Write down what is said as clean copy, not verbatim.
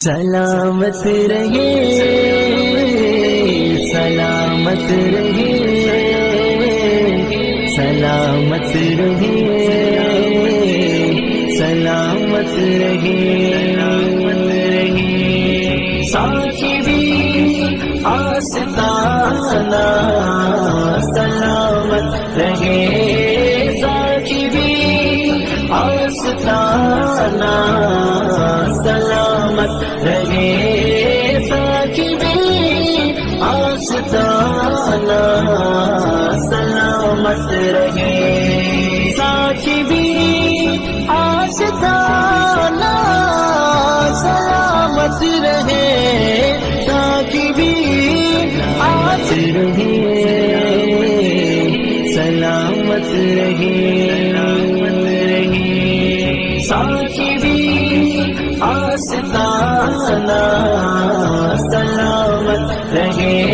سلامت رہے سلامت رہے سلامت رہے سلامت رہے ساقی بھی آستانہ سلامت رہے ساقی بھی آستانہ سلامت رہے ساقی بھی آستانہ سلامت رہے ساقی بھی آستانہ سلامت رہے ساقی بھی آستانہ رہے سلامت رہے ساقی بھی آستانہ سلامت رہے